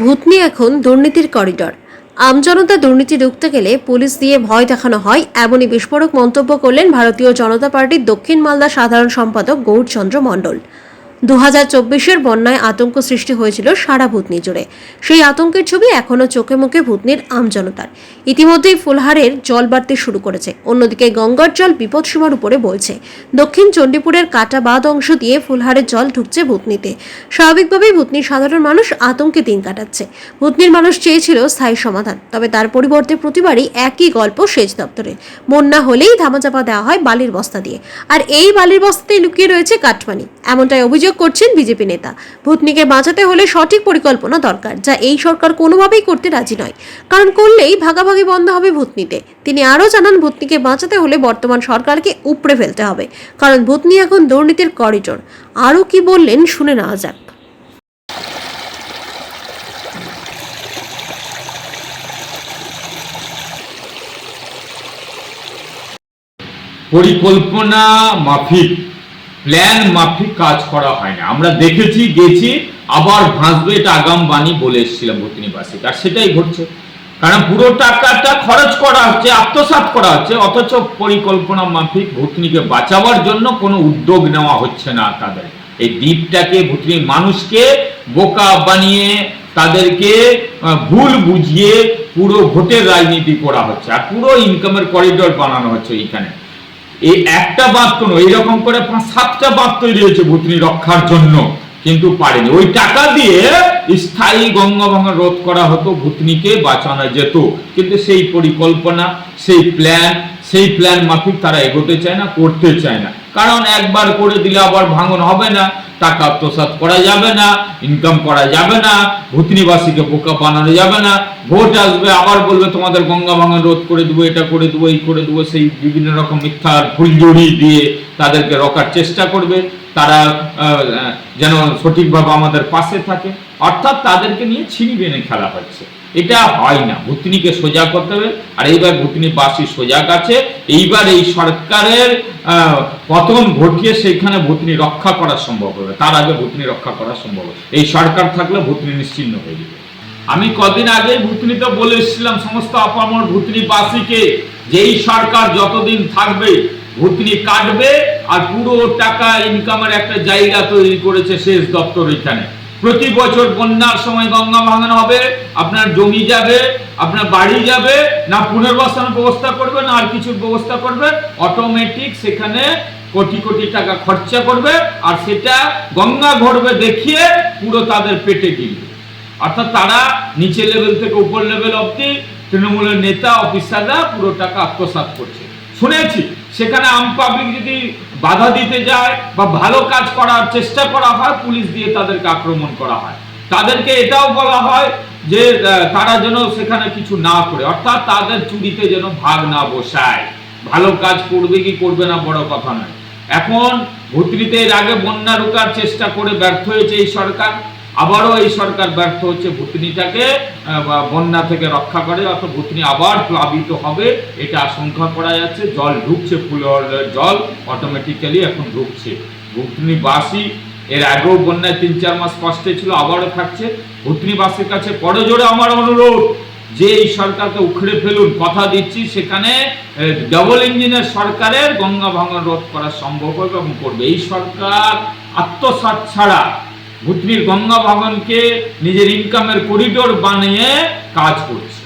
ভূতনি এখন দুর্নীতির করিডর। আমজনতা দুর্নীতি রুখতে গেলে পুলিশ দিয়ে ভয় দেখানো হয়, এমনই বিস্ফোরক মন্তব্য করলেন ভারতীয় জনতা পার্টির দক্ষিণ মালদা সাধারণ সম্পাদক গৌরচন্দ্র মণ্ডল। 2024-এর বন্যায় আতঙ্ক সৃষ্টি হয়েছিল সারা ভূতনি জুড়ে। সেই আতঙ্কের ছবি এখনও চোখে মুখে ভূতনির আমজনতার। ইতিমধ্যেই ফুলহারের জল বাড়তে শুরু করেছে, অন্যদিকে গঙ্গার জল বিপদসীমার উপরে বইছে। দক্ষিণ চণ্ডীপুরের কাটাবাঁধ অংশ দিয়ে ফুলহারের জল ঢুকছে ভূতনিতে। স্বাভাবিকভাবেই ভূতনির সাধারণ মানুষ আতঙ্কে দিন কাটাচ্ছে। ভূতনির মানুষ চেয়েছিল স্থায়ী সমাধান, তবে তার পরিবর্তে প্রতিবারই একই গল্প সেচ দপ্তরে। বন্যা হলেই ধামাচাপা দেওয়া হয় বালির বস্তা দিয়ে, আর এই বালির বস্তাতেই লুকিয়ে রয়েছে কাটমানি। এমনটাই অভিযোগ করছেন বিজেপি নেতা। ভূতনিকে বাঁচাতে হলে সঠিক পরিকল্পনা দরকার, যা এই সরকার কোনোভাবেই করতে রাজি নয়, কারণ করলেই ভাগাভাগি বন্ধ হবে ভূতনিতে। তিনি আরও জানান, ভূতনিকে বাঁচাতে হলে বর্তমান সরকারকে উপড়ে ফেলতে হবে, কারণ ভূতনি এখন দুর্নীতির করিডোর। আরও কি বললেন শুনে নেওয়া যাক। পরিকল্পনা মাফিক, প্ল্যান মাফিক কাজ করা হয় না। আমরা দেখেছি, গেছি, আবার ভাসবে, এটা আগাম বাণী বলে এসেছিলাম ভূতনিবাসী, আর সেটাই ঘটছে। কারণ পুরো টাকাটা খরচ করা হচ্ছে, আত্মসাৎ করা হচ্ছে, অথচ পরিকল্পনা মাফিক ভূতনিকে বাঁচাবার জন্য কোনো উদ্যোগ নেওয়া হচ্ছে না। তাদের এই দ্বীপটাকে, ভূতনির মানুষকে বোকা বানিয়ে, তাদেরকে ভুল বুঝিয়ে পুরো ভোটের রাজনীতি করা হচ্ছে, আর পুরো ইনকামের করিডোর বানানো হচ্ছে। এইখানে এই একটা বাঁধ কোনো এইরকম করে 5-7টা বাঁধ তৈরি হয়েছে ভূতনি রক্ষার জন্য, কিন্তু পারেনি। ওই টাকা দিয়ে স্থায়ী গঙ্গা ভাঙন রোধ করা হতো, ভূতনিকে বাঁচানো যেত, কিন্তু সেই পরিকল্পনা, সেই প্ল্যান মাফিক তারা এগোতে চায় না, করতে চায় না। কারণ একবার করে দিলে আবার ভাঙন হবে না, টাকা আত্মসাৎ করা যাবে না, ইনকাম করা যাবে না, ভূতনিবাসীকে বোকা বানানো যাবে না। ভোট আসবে, আবার বলবে তোমাদের গঙ্গা ভাঙন রোধ করে দেবো, এটা করে দেবো, এই করে দেবো, সেই বিভিন্ন রকম মিথ্যার ফুলঝুরি দিয়ে তাদেরকে রকার চেষ্টা করবে, তারা যেন সঠিকভাবে আমাদের পাশে থাকে। অর্থাৎ তাদেরকে নিয়ে ছিনিবেনে খেলা হচ্ছে। এটা হয় না, ভূতনিকে সোজা করতে হবে। আর এইবার ভূতনিবাসী সজাগ আছে। এইবার এই সরকারের পতন ঘটিয়ে সেইখানে ভূতনি রক্ষা করা সম্ভব হবে। তার আগে ভূতনি রক্ষা করা সম্ভব হবে। এই সরকার থাকলে ভূতনি নিশ্চিহ্ন হয়ে যাবে। আমি কদিন আগে ভূতনিতে বলে এসেছিলাম সমস্ত আপামর ভূতনিবাসীকে, যে এই সরকার যতদিন থাকবে ভূতনি কাটবে, আর পুরো টাকা ইনকামের একটা জায়গা তৈরি করেছে সেচ দপ্তর। এখানে প্রতি বছর বন্যার সময় গঙ্গা ভাঙন হবে, আপনার জমি যাবে, আপনার বাড়ি যাবে, না পুনর্বাসনের ব্যবস্থা করবে, না আর কিছুর ব্যবস্থা করবে, অটোমেটিক সেখানে কোটি কোটি টাকা খরচা করবে, আর সেটা গঙ্গা ঘটবে দেখিয়ে পুরো তাদের পেটে গিলবে। অর্থাৎ তারা নিচে লেভেল থেকে উপর লেভেল অবধি তৃণমূলের নেতা অফিসাররা পুরো টাকা আত্মসাৎ করছে। শুনেছি সেখানে আম পাবলিক যদি বাধা দিতে যায় বা ভালো কাজ করার চেষ্টা করা হয়, পুলিশ দিয়ে তাদেরকে আক্রমণ করা হয়। তাদেরকে এটাও বলা হয় যে তারা যেন সেখানে কিছু না করে, অর্থাৎ তাদের চুরিতে যেন ভাগ না বসায়। ভালো কাজ করবে কি করবে না বড় কথা নয়। এখন ভূতনিতে এর আগে বন্যা রোকার চেষ্টা করে ব্যর্থ হয়েছে এই সরকার, আবারও এই সরকার ব্যর্থ হচ্ছে ভূতনিটাকে বন্যা থেকে রক্ষা করে। অর্থাৎ ভূতনি আবার প্লাবিত হবে, এটা আশঙ্কা করা যাচ্ছে। জল ঢুকছে, ফুলের জল অটোমেটিক্যালি এখন ঢুকছে। ভূতনিবাসী এর আগেও বন্যায় 3-4 মাস কষ্টে ছিল, আবারও থাকছে। ভূতনিবাসীর কাছে করজোড়ে আমার অনুরোধ যে এই সরকারকে উখড়ে ফেলুন। কথা দিচ্ছি সেখানে ডাবল ইঞ্জিনের সরকারের গঙ্গা ভাঙন রোধ করা সম্ভব হবে এবং করবে। এই সরকার আত্মসাৎ ছাড়া ভূতনির গঙ্গা ভাঙনকে নিজের ইনকামের করিডোর বানিয়ে কাজ করছে।